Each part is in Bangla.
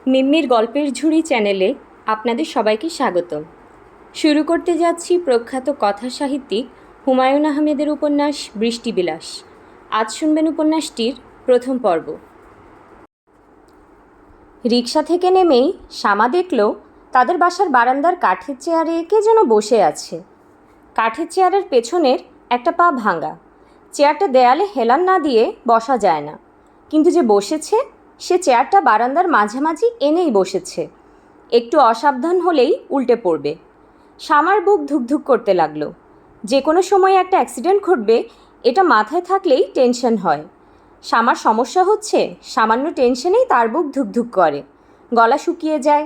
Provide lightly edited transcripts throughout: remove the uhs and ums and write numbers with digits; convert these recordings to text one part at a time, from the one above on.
মিম্মির গল্পের ঝুড়ি চ্যানেলে আপনাদের সবাইকে স্বাগত। শুরু করতে যাচ্ছি প্রখ্যাত কথা সাহিত্যিক হুমায়ুন আহমেদের উপন্যাস বৃষ্টিবিলাস। আজ শুনবেন উপন্যাসটির প্রথম পর্ব। রিকশা থেকে নেমেই শ্যামা দেখল তাদের বাসার বারান্দার কাঠের চেয়ারে কে যেন বসে আছে। কাঠের চেয়ারের পেছনের একটা পা ভাঙা। চেয়ারটা দেয়ালে হেলান না দিয়ে বসা যায় না, কিন্তু যে বসেছে সে চেয়ারটা বারান্দার মাঝামাঝি এনেই বসেছে। একটু অসাবধান হলেই উল্টে পড়বে। শ্যামার বুক ধুকধুক করতে লাগলো। যে কোনো সময় একটা অ্যাক্সিডেন্ট ঘটবে, এটা মাথায় থাকলেই টেনশন হয়। শ্যামার সমস্যা হচ্ছে সামান্য টেনশনেই তার বুক ধুকধুক করে, গলা শুকিয়ে যায়।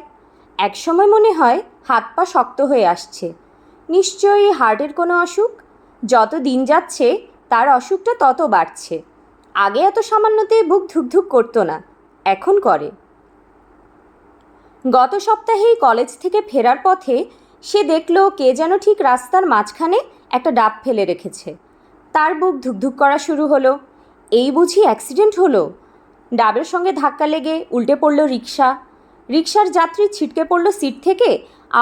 একসময় মনে হয় হাত পা শক্ত হয়ে আসছে। নিশ্চয়ই হার্টের কোনো অসুখ। যত দিন যাচ্ছে তার অসুখটা তত বাড়ছে। আগে এত সামান্যতে বুক ধুকধুক করতো না, এখন করে। গত সপ্তাহেই কলেজ থেকে ফেরার পথে সে দেখল কে যেন ঠিক রাস্তার মাঝখানে একটা ডাব ফেলে রেখেছে। তার বুক ধুকধুক করা শুরু হলো। এই বুঝি অ্যাক্সিডেন্ট হলো। ডাবের সঙ্গে ধাক্কা লেগে উল্টে পড়ল রিকশা। রিকশার যাত্রী ছিটকে পড়ল সিট থেকে,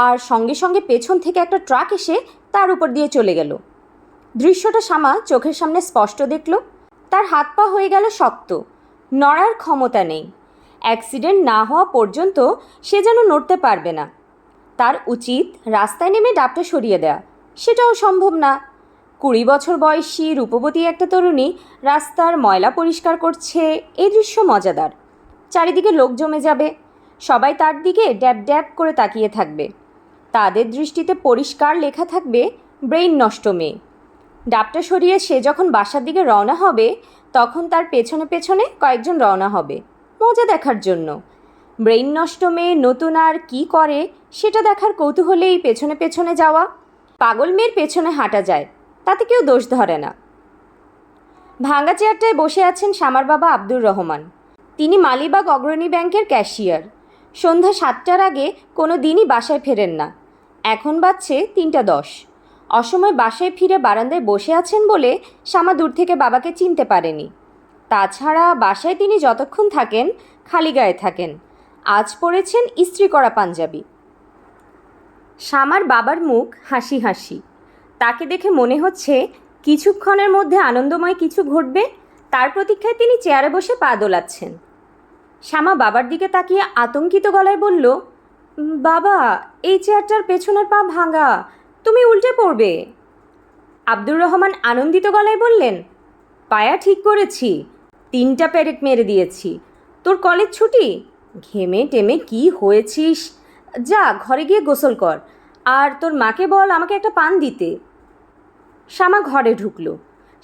আর সঙ্গে সঙ্গে পেছন থেকে একটা ট্রাক এসে তার উপর দিয়ে চলে গেল। দৃশ্যটা শ্যামা চোখের সামনে স্পষ্ট দেখল। তার হাত পা হয়ে গেল শক্ত, নড়ার ক্ষমতা নেই। অ্যাক্সিডেন্ট না হওয়া পর্যন্ত সে যেন নড়তে পারবে না। তার উচিত রাস্তায় নেমে ডাবটা সরিয়ে দেয়া, সেটাও সম্ভব না। 20 বছর বয়সী রূপবতী একটা তরুণী রাস্তার ময়লা পরিষ্কার করছে, এই দৃশ্য মজাদার। চারিদিকে লোক জমে যাবে, সবাই তার দিকে ড্যাব ড্যাব করে তাকিয়ে থাকবে। তাদের দৃষ্টিতে পরিষ্কার লেখা থাকবে, ব্রেইন নষ্ট মেয়ে। ডাবটা সরিয়ে সে যখন বাসার দিকে রওনা হবে, তখন তার পেছনে পেছনে কয়েকজন রওনা হবে মজা দেখার জন্য। ব্রেইন নষ্ট মেয়ে নতুন আর কি করে সেটা দেখার কৌতূহলেই পেছনে পেছনে যাওয়া। পাগল মেয়ের পেছনে হাঁটা যায়, তাতে কেউ দোষ ধরে না। ভাঙা চেয়ারটায় বসে আছেন শ্যামার বাবা আব্দুর রহমান। তিনি মালিবাগ অগ্রণী ব্যাংকের ক্যাশিয়ার। সন্ধ্যা 7টার আগে কোনো দিনই বাসায় ফেরেন না। এখন বাজছে 3:10। অসময় বাসায় ফিরে বারান্দায় বসে আছেন বলে শ্যামা দূর থেকে বাবাকে চিনতে পারেনি। তাছাড়া বাসায় তিনি যতক্ষণ থাকেন খালি গায়ে থাকেন। আজ পরেছেন ইস্ত্রি করা পাঞ্জাবি। শ্যামার বাবার মুখ হাসি হাসি। তাকে দেখে মনে হচ্ছে কিছুক্ষণের মধ্যে আনন্দময় কিছু ঘটবে। তার প্রতীক্ষায় তিনি চেয়ারে বসে পা দোলাচ্ছেন। শ্যামা বাবার দিকে তাকিয়ে আতঙ্কিত গলায় বলল, বাবা, এই চেয়ারটার পেছনের পা ভাঙা, তুমি উল্টে পড়বে। আব্দুর রহমান আনন্দিত গলায় বললেন, পায়া ঠিক করেছি, 3টা পেরেক মেরে দিয়েছি। তোর কলেজ ছুটি? ঘেমে টেমে কি হয়েছিস, যা ঘরে গিয়ে গোসল কর, আর তোর মাকে বল আমাকে একটা পান দিতে। শ্যামা ঘরে ঢুকল।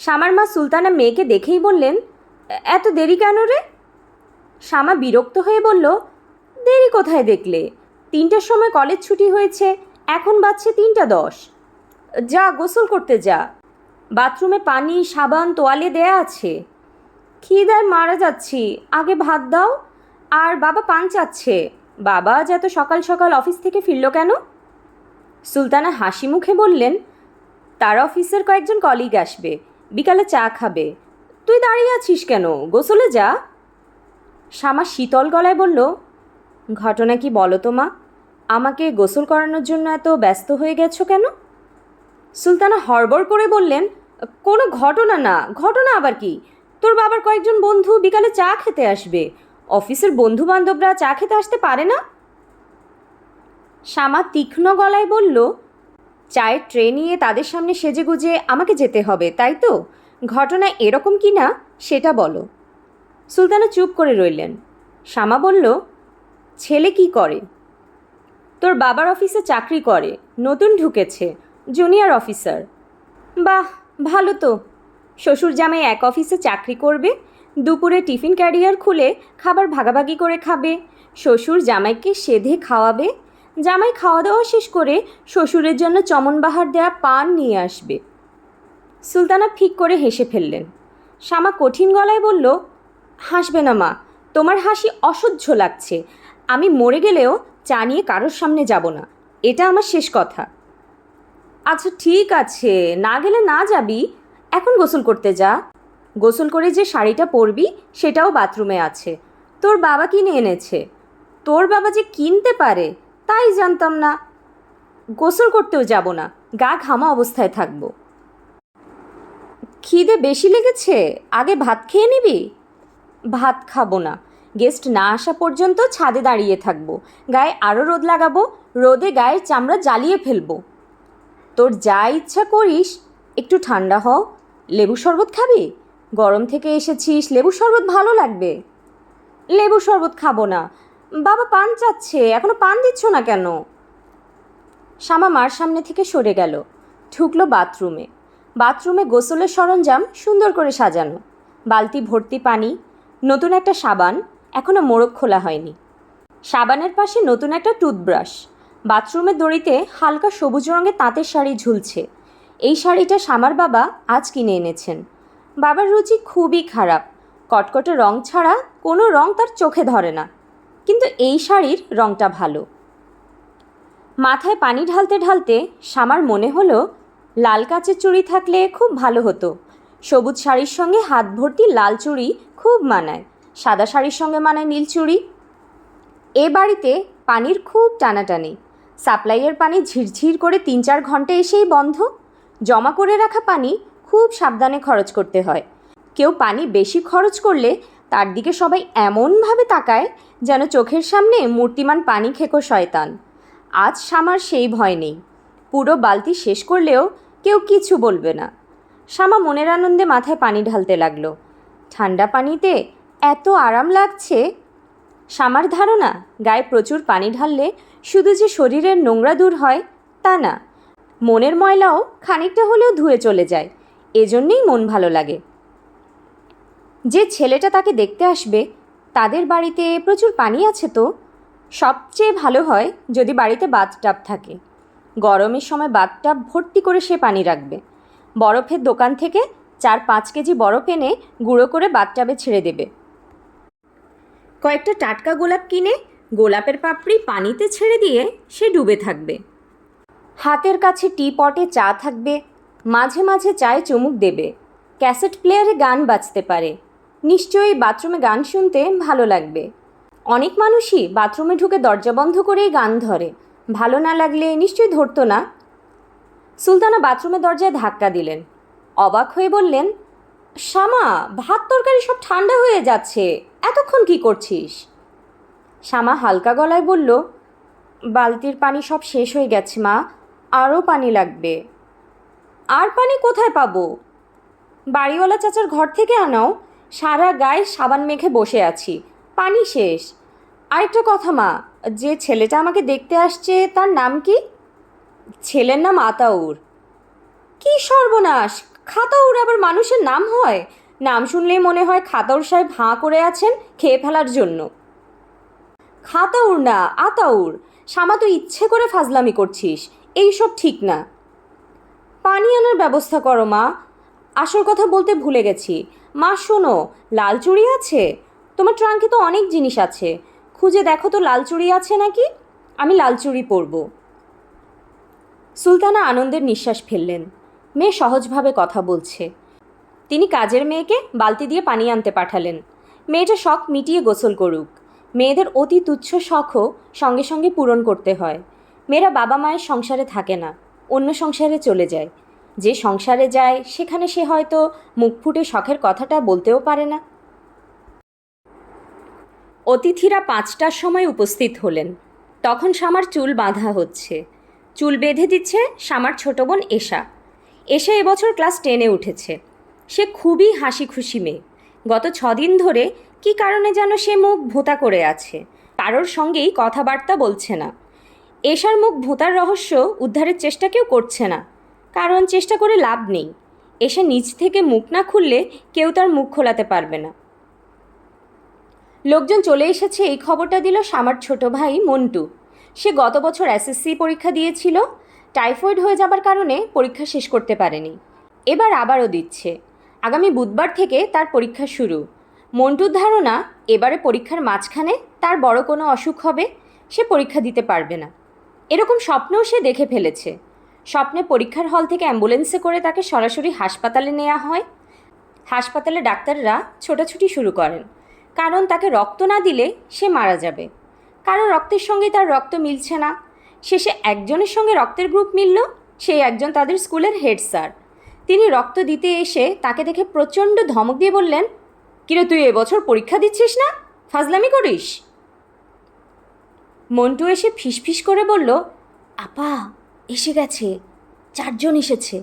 শ্যামার মা সুলতানা মেয়েকে দেখেই বললেন, এত দেরি কেন রে? শ্যামা বিরক্ত হয়ে বলল, দেরি কোথায় দেখলে? 3টার সময় কলেজ ছুটি হয়েছে, এখন বাজছে 3:10। যা গোসল করতে যা, বাথরুমে পানি সাবান তোয়ালে দেয়া আছে। খিদায় মারা যাচ্ছি, আগে ভাত দাও। আর বাবা পান চাচ্ছে। বাবা আজ এত সকাল সকাল অফিস থেকে ফিরল কেন? সুলতানা হাসি মুখে বললেন, তার অফিসের কয়েকজন কলিগ আসবে, বিকালে চা খাবে। তুই দাঁড়িয়ে আছিস কেন, গোসলে যা। শ্যামা শীতল গলায় বলল, ঘটনা কি বলো তো মা? আমাকে গোসল করানোর জন্য এত ব্যস্ত হয়ে গেছো কেন? সুলতানা হড়বড় করে বললেন, কোনো ঘটনা না। ঘটনা আবার কি? তোর বাবার কয়েকজন বন্ধু বিকালে চা খেতে আসবে। অফিসের বন্ধু বান্ধবরা চা খেতে আসতে পারে না? শ্যামা তীক্ষ্ণ গলায় বলল, চায়ের ট্রে নিয়ে তাদের সামনে সেজেগুজে আমাকে যেতে হবে, তাই তো? ঘটনা এরকম কি না সেটা বলো। সুলতানা চুপ করে রইলেন। শ্যামা বলল, ছেলে কি করে? তোর বাবার অফিসে চাকরি করে, নতুন ঢুকেছে, জুনিয়র অফিসার। বাহ, ভালো তো। শ্বশুর জামাই এক অফিসে চাকরি করবে, দুপুরে টিফিন ক্যারিয়ার খুলে খাবার ভাগাভাগি করে খাবে, শ্বশুর জামাইকে সেধে খাওয়াবে, জামাই খাওয়া দাওয়া শেষ করে শ্বশুরের জন্য চমনবাহার দেয়া পান নিয়ে আসবে। সুলতানা ফিক করে হেসে ফেললেন। শ্যামা কঠিন গলায় বলল, হাসবে না মা, তোমার হাসি অসহ্য লাগছে। আমি মরে গেলেও চা নিয়ে কারোর সামনে যাব না, এটা আমার শেষ কথা। আচ্ছা ঠিক আছে, না গেলে না যাবি। এখন গোসল করতে যা। গোসল করে যে শাড়িটা পরবি সেটাও বাথরুমে আছে, তোর বাবা কিনে এনেছে। তোর বাবা যে কিনতে পারে তাই জানতাম না। গোসল করতেও যাব না, গা ঘামা অবস্থায় থাকব। খিদে বেশি লেগেছে, আগে ভাত খেয়ে নিবি? ভাত খাবো না, গেস্ট না আসা পর্যন্ত ছাদে দাঁড়িয়ে থাকবো, গায়ে আরও রোদ লাগাবো, রোদে গায়ের চামড়া জ্বালিয়ে ফেলবো। তোর যা ইচ্ছা করিস, একটু ঠান্ডা হও। লেবু শরবত খাবি? গরম থেকে এসেছিস, লেবু শরবত ভালো লাগবে। লেবু শরবত খাবো না। বাবা পান চাচ্ছে, এখনো পান দিচ্ছ না কেন? শ্যামা মার সামনে থেকে সরে গেল, ঢুকলো বাথরুমে। বাথরুমে গোসলের সরঞ্জাম সুন্দর করে সাজানো, বালতি ভর্তি পানি, নতুন একটা সাবান, এখনও মোড়ক খোলা হয়নি। সাবানের পাশে নতুন একটা টুথব্রাশ। বাথরুমের দড়িতে হালকা সবুজ রঙের তাঁতের শাড়ি ঝুলছে। এই শাড়িটা শ্যামার বাবা আজ কিনে এনেছেন। বাবার রুচি খুবই খারাপ, কটকটে রং ছাড়া কোনো রং তার চোখে ধরে না, কিন্তু এই শাড়ির রংটা ভালো। মাথায় পানি ঢালতে ঢালতে শ্যামার মনে হলো লাল কাচের চুড়ি থাকলে খুব ভালো হতো। সবুজ শাড়ির সঙ্গে হাত ভর্তি লাল চুড়ি খুব মানায়, সাদা শাড়ির সঙ্গে মানায় নীল চুড়ি। এ বাড়িতে পানির খুব টানাটানি, সাপ্লাইয়ের পানি ঝিরঝির করে 3-4 ঘন্টা এসেই বন্ধ। জমা করে রাখা পানি খুব সাবধানে খরচ করতে হয়। কেউ পানি বেশি খরচ করলে তার দিকে সবাই এমনভাবে তাকায় যেন চোখের সামনে মূর্তিমান পানি খেকো শয়তান। আজ শ্যামার সেই ভয় নেই, পুরো বালতি শেষ করলেও কেউ কিছু বলবে না। শ্যামা মনের আনন্দে মাথায় পানি ঢালতে লাগলো। ঠান্ডা পানিতে এত আরাম লাগছে। শ্যামার ধারণা গায়ে প্রচুর পানি ঢাললে শুধু যে শরীরের নোংরা দূর হয় তা না, মনের ময়লাও খানিকটা হলেও ধুয়ে চলে যায়। এজন্যেই মন ভালো লাগে। যে ছেলেটা তাকে দেখতে আসবে তাদের বাড়িতে প্রচুর পানি আছে তো। সবচেয়ে ভালো হয় যদি বাড়িতে বাথটাব থাকে। গরমের সময় বাথটাব ভর্তি করে সে পানি রাখবে। বরফের দোকান থেকে 4-5 কেজি বরফ এনে গুঁড়ো করে বাথটাবে ছেড়ে দেবে। কয়েকটা টাটকা গোলাপ কিনে গোলাপের পাপড়ি পানিতে ছেড়ে দিয়ে সে ডুবে থাকবে। হাতের কাছে টি পটে চা থাকবে, মাঝে মাঝে চায়ে চুমুক দেবে। ক্যাসেট প্লেয়ারে গান বাজতে পারে, নিশ্চয়ই বাথরুমে গান শুনতে ভালো লাগবে। অনেক মানুষই বাথরুমে ঢুকে দরজা বন্ধ করেই গান ধরে, ভালো না লাগলে নিশ্চয়ই ধরতো না। সুলতানা বাথরুমের দরজায় ধাক্কা দিলেন। অবাক হয়ে বললেন, শ্যামা, ভাত তরকারি সব ঠান্ডা হয়ে যাচ্ছে, এতক্ষণ কি করছিস? শ্যামা হালকা গলায় বলল, বালতির পানি সব শেষ হয়ে গেছে মা, আরও পানি লাগবে। আর পানি কোথায় পাবো? বাড়িওয়ালা চাচার ঘর থেকে আনাও, সারা গায়ে সাবান মেখে বসে আছি, পানি শেষ। আরেকটা কথা মা, যে ছেলেটা আমাকে দেখতে আসছে তার নাম কি? ছেলের নাম আতাউর। কি সর্বনাশ, খাতাউর আবার মানুষের নাম হয়? নাম শুনলেই মনে হয় খাতাউর সাহেব হাঁ করে আছেন খেয়ে ফেলার জন্য। খাতাউর না, আতাউর। শ্যামা, তো ইচ্ছে করে ফাজলামি করছিস, এইসব ঠিক না। পানি আনার ব্যবস্থা করো মা। আসল কথা বলতে ভুলে গেছি মা, শোনো, লাল চুড়ি আছে? তোমার ট্রাঙ্কে তো অনেক জিনিস আছে, খুঁজে দেখো তো লাল চুড়ি আছে নাকি, আমি লাল চুড়ি পরব। সুলতানা আনন্দের নিঃশ্বাস ফেললেন। মেয়ে সহজভাবে কথা বলছে। তিনি কাজের মেয়েকে বালতি দিয়ে পানি আনতে পাঠালেন। মেয়েটা শখ মিটিয়ে গোসল করুক। মেয়েদের অতি তুচ্ছ শখও সঙ্গে সঙ্গে পূরণ করতে হয়। মেয়েরা বাবা মায়ের সংসারে থাকে না, অন্য সংসারে চলে যায়। যে সংসারে যায় সেখানে সে হয়তো মুখ ফুটে শখের কথাটা বলতেও পারে না। অতিথিরা 5টার সময় উপস্থিত হলেন। তখন শ্যামার চুল বাঁধা হচ্ছে। চুল বেঁধে দিচ্ছে শ্যামার ছোট বোন এশা। এশা এবছর ক্লাস 10-এ উঠেছে। সে খুবই হাসি খুশি মেয়ে। গত 6 দিন ধরে কী কারণে যেন সে মুখ ভোঁতা করে আছে, কারোর সঙ্গেই কথাবার্তা বলছে না। এশার মুখ ভোঁতার রহস্য উদ্ধারের চেষ্টা কেউ করছে না, কারণ চেষ্টা করে লাভ নেই। এশা নিজ থেকে মুখ না খুললে কেউ তার মুখ খোলাতে পারবে না। লোকজন চলে এসেছে এই খবরটা দিল শ্যামার ছোট ভাই মন্টু। সে গত বছর এসএসসি পরীক্ষা দিয়েছিল, টাইফয়েড হয়ে যাবার কারণে পরীক্ষা শেষ করতে পারেনি। এবার আবারও দিচ্ছে। আগামী বুধবার থেকে তার পরীক্ষা শুরু। মন্টুর ধারণা এবারে পরীক্ষার মাঝখানে তার বড় কোনো অসুখ হবে, সে পরীক্ষা দিতে পারবে না। এরকম স্বপ্নও সে দেখে ফেলেছে। স্বপ্নে পরীক্ষার হল থেকে অ্যাম্বুলেন্সে করে তাকে সরাসরি হাসপাতালে নেওয়া হয়। হাসপাতালে ডাক্তাররা ছোটাছুটি শুরু করেন, কারণ তাকে রক্ত না দিলে সে মারা যাবে। কারো রক্তের সঙ্গে তার রক্ত মিলছে না। শেষে একজনের সঙ্গে রক্তের গ্রুপ মিলল, সেই একজন তাদের স্কুলের হেড স্যার। তিনি রক্ত দিতে এসে তাকে দেখে প্রচণ্ড ধমক দিয়ে বললেন, কিরে তুই এবছর পরীক্ষা দিচ্ছিস না, ফাজলামি করিস? মন্টু এসে ফিসফিস করে বলল, আপা এসে গেছে, 4 জন এসেছে।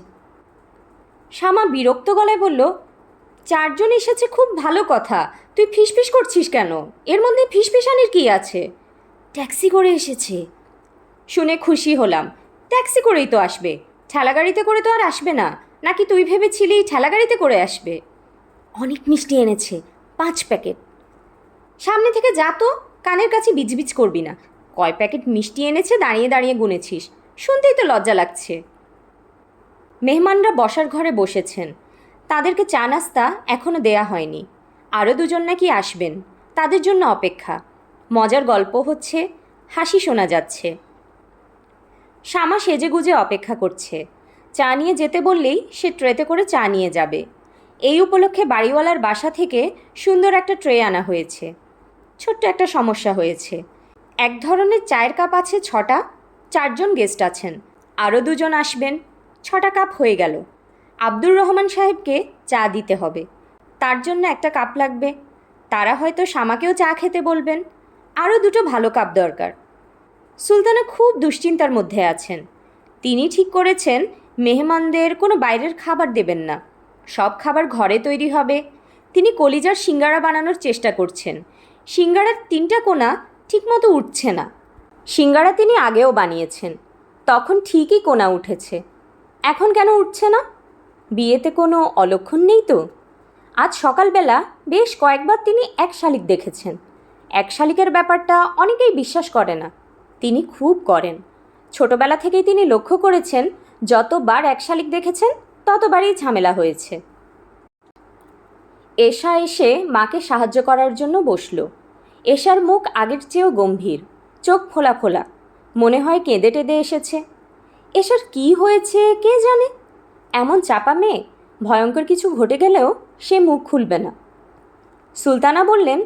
শ্যামা বিরক্ত গলায় বলল, 4 জন এসেছে খুব ভালো কথা, তুই ফিসফিস করছিস কেন? এর মধ্যে ফিসফিসানির কী আছে? ট্যাক্সি করে এসেছে। শুনে খুশি হলাম, ট্যাক্সি করেই তো আসবে, ঠেলাগাড়িতে করে তো আর আসবে না। নাকি তুই ভেবেছিলি ঠেলাগাড়িতে করে আসবে? অনেক মিষ্টি এনেছে, 5 প্যাকেট। সামনে থেকে যা তো, কানের কাছে বিজবিজ করবি না। কয় প্যাকেট মিষ্টি এনেছে দাঁড়িয়ে দাঁড়িয়ে গুনেছিস, শুনতেই তো লজ্জা লাগছে। মেহমানরা বসার ঘরে বসেছেন, তাদেরকে চা নাস্তা এখনও দেয়া হয়নি। আরও 2 জন নাকি আসবেন, তাদের জন্য অপেক্ষা। মজার গল্প হচ্ছে, হাসি শোনা যাচ্ছে। শ্যামা সেজেগুজে অপেক্ষা করছে। চা নিয়ে যেতে বললেই সে ট্রেতে করে চা নিয়ে যাবে। এই উপলক্ষে বাড়িওয়ালার বাসা থেকে সুন্দর একটা ট্রে আনা হয়েছে। ছোট্ট একটা সমস্যা হয়েছে, এক ধরনের চায়ের কাপ আছে 6টা, 4 জন গেস্ট আছেন, আরও 2 জন আসবেন, 6টা কাপ হয়ে গেল। আব্দুর রহমান সাহেবকে চা দিতে হবে, তার জন্য একটা কাপ লাগবে। তারা হয়তো শ্যামাকেও চা খেতে বলবেন, আরও 2টো ভালো কাপ দরকার। সুলতানা খুব দুশ্চিন্তার মধ্যে আছেন। তিনি ঠিক করেছেন মেহমানদের কোনো বাইরের খাবার দেবেন না, সব খাবার ঘরে তৈরি হবে। তিনি কলিজার সিঙ্গারা বানানোর চেষ্টা করছেন। সিঙ্গারার 3টা কোনা ঠিকমতো উঠছে না। সিঙ্গারা তিনি আগেও বানিয়েছেন, তখন ঠিকই কোনা উঠেছে। এখন কেন উঠছে না? বিয়েতে কোনো অলক্ষণ নেই তো? আজ সকালবেলা বেশ কয়েকবার তিনি এক শালিক দেখেছেন। এক শালিকের ব্যাপারটা অনেকেই বিশ্বাস করে না, তিনি খুব করেন। ছোটবেলা থেকেই তিনি লক্ষ্য করেছেন, যতবার এক শালিক দেখেছেন ততবারই ঝামেলা হয়েছে। এশা এসে মাকে সাহায্য করার জন্য বসল। এশার মুখ আগের চেয়েও গম্ভীর, চোখ ফোলা ফোলা, মনে হয় কেঁদে টেঁদে এসেছে। এশার কী হয়েছে কে জানে? এমন চাপা মেয়ে, ভয়ঙ্কর কিছু ঘটে গেলেও সে মুখ খুলবে না। সুলতানা বললেন,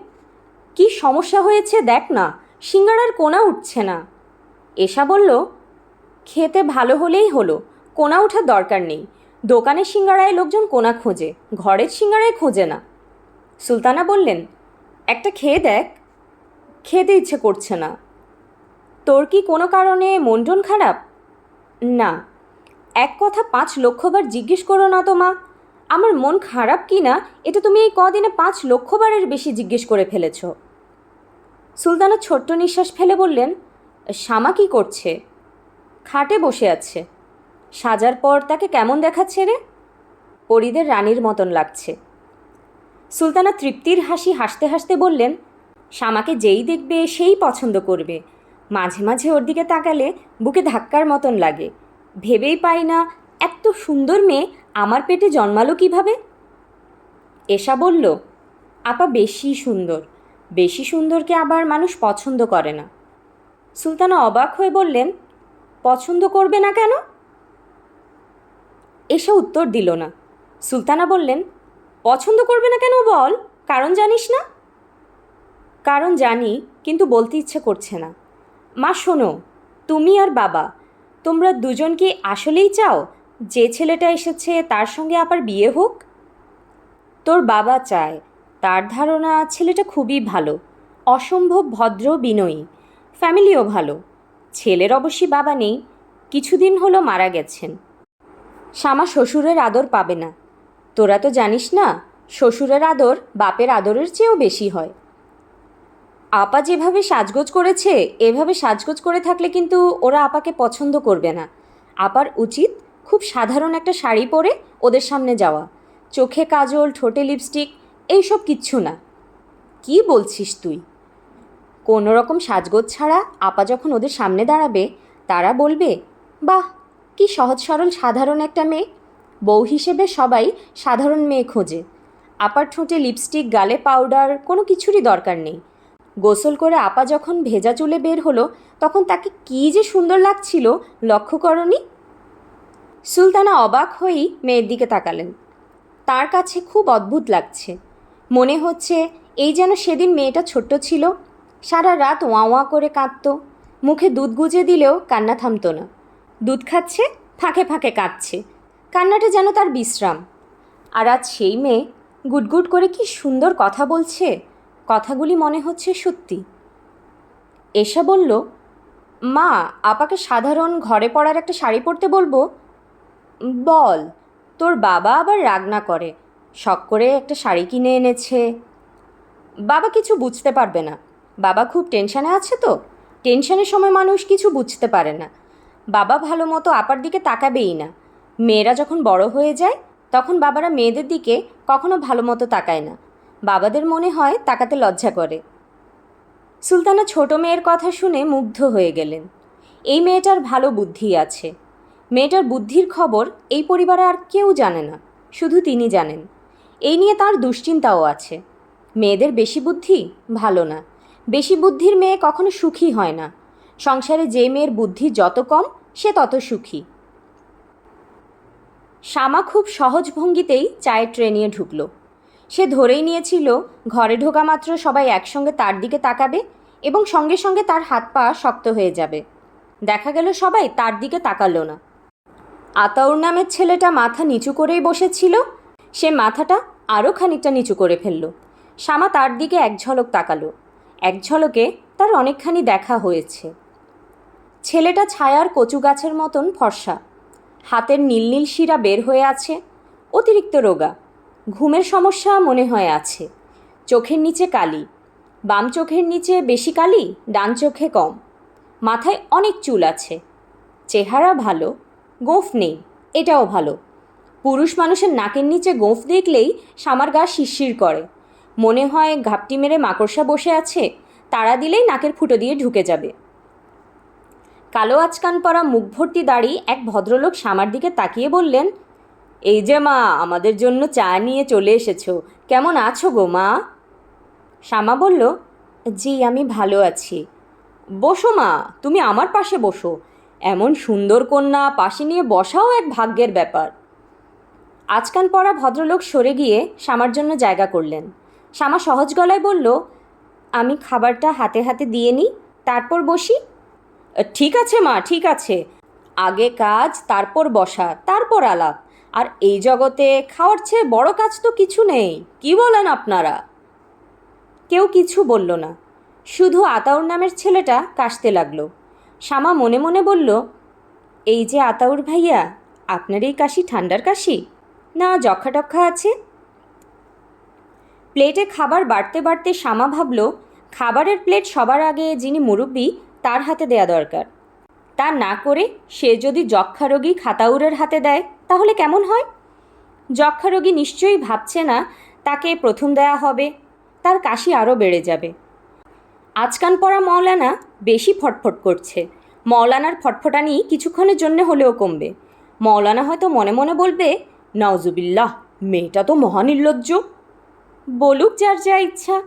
কি সমস্যা হয়েছে দেখ না, সিঙ্গারার কোনা উঠছে না। এশা বলল, খেতে ভালো হলেই হলো, কোনা ওঠার দরকার নেই। দোকানের সিঙ্গারায় লোকজন কোনা খোঁজে, ঘরের সিঙ্গারায় খোঁজে না। সুলতানা বললেন, একটা খেয়ে দেখ। খেতে ইচ্ছে করছে না। তোর কি কোনো কারণে মন টন খারাপ? না। এক কথা 5 লক্ষবার জিজ্ঞেস করো না তো মা, আমার মন খারাপ কি না এটা তুমি এই কদিনে 5 লক্ষবারের বেশি জিজ্ঞেস করে ফেলেছ। সুলতানা ছোট্ট নিঃশ্বাস ফেলে বললেন, শ্যামা কী করছে? খাটে বসে আছে। সাজার পর তাকে কেমন দেখাচ্ছে রে? পরীদের রানীর মতন লাগছে। সুলতানা তৃপ্তির হাসি হাসতে হাসতে বললেন, শ্যামাকে যেই দেখবে সেই পছন্দ করবে। মাঝে মাঝে ওর দিকে তাকালে বুকে ধাক্কার মতন লাগে। ভেবেই পাই না এত সুন্দর মেয়ে আমার পেটে জন্মালো কিভাবে। এশা বলল, আপা বেশি সুন্দর, বেশি সুন্দরকে আবার মানুষ পছন্দ করে না। সুলতানা অবাক হয়ে বললেন, পছন্দ করবে না কেন? এশা উত্তর দিল না। সুলতানা বললেন, পছন্দ করবে না কেন বল, কারণ জানিস না? কারণ জানি, কিন্তু বলতে ইচ্ছে করছে না। মা শোনো, তুমি আর বাবা, তোমরা 2 জন কি আসলেই চাও যে ছেলেটা এসেছে তার সঙ্গে আবার বিয়ে হোক? তোর বাবা চায়, তার ধারণা ছেলেটা খুবই ভালো, অসম্ভব ভদ্র বিনয়ী, ফ্যামিলিও ভালো। ছেলের অবশ্যই বাবা নেই, কিছুদিন হলো মারা গেছেন। শ্যামা শ্বশুরের আদর পাবে না। তোরা তো জানিস না, শ্বশুরের আদর বাপের আদরের চেয়েও বেশি হয়। আপা যেভাবে সাজগোজ করেছে, এভাবে সাজগোজ করে থাকলে কিন্তু ওরা আপাকে পছন্দ করবে না। আপার উচিত খুব সাধারণ একটা শাড়ি পরে ওদের সামনে যাওয়া, চোখে কাজল, ঠোঁটে লিপস্টিক, এইসব কিচ্ছু না। কি বলছিস তুই? কোনো রকম সাজগোজ ছাড়া আপা যখন ওদের সামনে দাঁড়াবে, তারা বলবে, বাহ কি সহজ সরল সাধারণ একটা মেয়ে। বউ হিসেবে সবাই সাধারণ মেয়ে খোঁজে। আপার ঠোঁটে লিপস্টিক, গালে পাউডার, কোনো কিছুরই দরকার নেই। গোসল করে আপা যখন ভেজা চুলে বের হলো, তখন তাকে কী যে সুন্দর লাগছিল, লক্ষ্য করনি? সুলতানা অবাক হয়েই মেয়ের দিকে তাকালেন। তার কাছে খুব অদ্ভুত লাগছে। মনে হচ্ছে এই যেন সেদিন মেয়েটা ছোট্ট ছিল, সারা রাত ওয়া ওয়া করে কাঁদত, মুখে দুধ গুজে দিলেও কান্না থামত না। দুধ খাচ্ছে, ফাঁকে ফাঁকে কাঁদছে, কান্নাটা যেন তার বিশ্রাম। আর আজ সেই মেয়ে গুটগুট করে কি সুন্দর কথা বলছে, কথাগুলি মনে হচ্ছে সত্যি। এসা বলল, মা, আপাকে সাধারণ ঘরে পরার একটা শাড়ি পরতে বলবো? বল, তোর বাবা আবার রাগ না করে, শখ করে একটা শাড়ি কিনে এনেছে। বাবা কিছু বুঝতে পারবে না, বাবা খুব টেনশানে আছে তো, টেনশানের সময় মানুষ কিছু বুঝতে পারে না। বাবা ভালো মতো আপার দিকে তাকাবেই না। মেয়েরা যখন বড় হয়ে যায় তখন বাবারা মেয়েদের দিকে কখনো ভালো মতো তাকায় না, বাবাদের মনে হয় তাকাতে লজ্জা করে। সুলতানা ছোট মেয়ের কথা শুনে মুগ্ধ হয়ে গেলেন। এই মেয়েটার ভালো বুদ্ধি আছে। মেয়েটার বুদ্ধির খবর এই পরিবারে আর কেউ জানে না, শুধু তিনি জানেন। এই নিয়ে তার দুশ্চিন্তাও আছে। মেয়েদের বেশি বুদ্ধি ভালো না, বেশি বুদ্ধির মেয়ে কখনো সুখী হয় না। সংসারে যে মেয়ের বুদ্ধি যত কম সে তত সুখী। শ্যামা খুব সহজ ভঙ্গিতেই চায়ের ট্রে নিয়ে ঢুকল। সে ধরেই নিয়েছিল ঘরে ঢোকা মাত্র সবাই একসঙ্গে তার দিকে তাকাবে এবং সঙ্গে সঙ্গে তার হাত পা শক্ত হয়ে যাবে। দেখা গেল সবাই তার দিকে তাকালো না। আতাউর নামের ছেলেটা মাথা নিচু করেই বসেছিল, সে মাথাটা আরও খানিকটা নিচু করে ফেলল। শ্যামা তার দিকে এক ঝলক তাকালো। এক ঝলকে তার অনেকখানি দেখা হয়েছে। ছেলেটা ছায়ার কচু গাছের মতন ফর্সা, হাতের নীল নীল শিরা বের হয়ে আছে, অতিরিক্ত রোগা, ঘুমের সমস্যা মনে হয় আছে। চোখের নিচে কালি, বাম চোখের নিচে বেশি কালি, ডান চোখে কম। মাথায় অনেক চুল আছে। চেহারা ভালো, গোঁফ নেই, এটাও ভালো। পুরুষ মানুষের নাকের নিচে গোঁফ দেখলেই শ্যামার গা শিরশির করে, মনে হয় ঘাপটি মেরে মাকড়সা বসে আছে, তাড়া দিলেই নাকের ফুটো দিয়ে ঢুকে যাবে। কালো আচকান পরা মুখ ভর্তি দাড়ি এক ভদ্রলোক শ্যামার দিকে তাকিয়ে বললেন, এই যে মা, আমাদের জন্য চা নিয়ে চলে এসেছো, কেমন আছো গো মা? শ্যামা বলল, জি আমি ভালো আছি। বসো মা, তুমি আমার পাশে বসো, এমন সুন্দর কন্যা পাশে নিয়ে বসাও এক ভাগ্যের ব্যাপার। আচকান পরা ভদ্রলোক সরে গিয়ে শ্যামার জন্য জায়গা করলেন। শ্যামা সহজ গলায় বলল, আমি খাবারটা হাতে হাতে দিয়ে নিই, তারপর বসি। ঠিক আছে মা, ঠিক আছে, আগে কাজ, তারপর বসা, তারপর আলাপ। আর এই জগতে খাওয়ার চেয়ে বড় কাজ তো কিছু নেই, কি বলেন আপনারা? কেউ কিছু বলল না, শুধু আতাউর নামের ছেলেটা কাশতে লাগলো। শ্যামা মনে মনে বলল, এই যে আতাউর ভাইয়া, আপনার এই কাশি ঠান্ডার কাশি না যক্ষা টক্ষা আছে? প্লেটে খাবার বাড়তে বাড়তে শ্যামা ভাবল, খাবারের প্লেট সবার আগে যিনি মুরব্বি তার হাতে দেয়া দরকার। তা না করে সে যদি যক্ষা রোগী খাতাউরের হাতে দেয় তাহলে কেমন হয়? যক্ষা রোগী নিশ্চয়ই ভাবছে না তাকে প্রথম দেয়া হবে, তার কাশি আরও বেড়ে যাবে। আচকান পরা মৌলানা বেশি ফটফট করছে। মৌলানার ফটফটানি কিছুক্ষণের জন্য হলেও কমবে। মৌলানা হয়তো মনে মনে বলবে, নাউজুবিল্লাহ, মেয়েটা তো মহানির্লজ্জ। বলুক যার যা ইচ্ছা।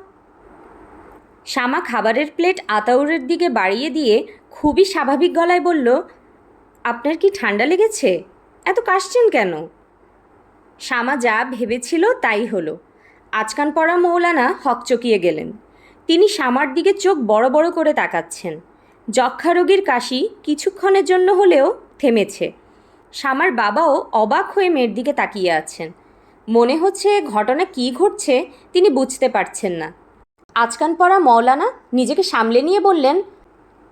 শ্যামা খাবারের প্লেট আতাউরের দিকে বাড়িয়ে দিয়ে খুবই স্বাভাবিক গলায় বলল, আপনার কি ঠান্ডা লেগেছে? এত কাশছেন কেন? শ্যামা যা ভেবেছিল তাই হলো। আচকান পরা মৌলানা হকচকিয়ে গেলেন। তিনি শ্যামার দিকে চোখ বড় বড় করে তাকাচ্ছেন। যক্ষা রোগীর কাশি কিছুক্ষণের জন্য হলেও থেমেছে। শ্যামার বাবাও অবাক হয়ে মেয়ের দিকে তাকিয়ে আছেন। মনে হচ্ছে ঘটনা কী ঘটছে তিনি বুঝতে পারছেন না। আচকান পরা মৌলানা নিজেকে সামলে নিয়ে বললেন,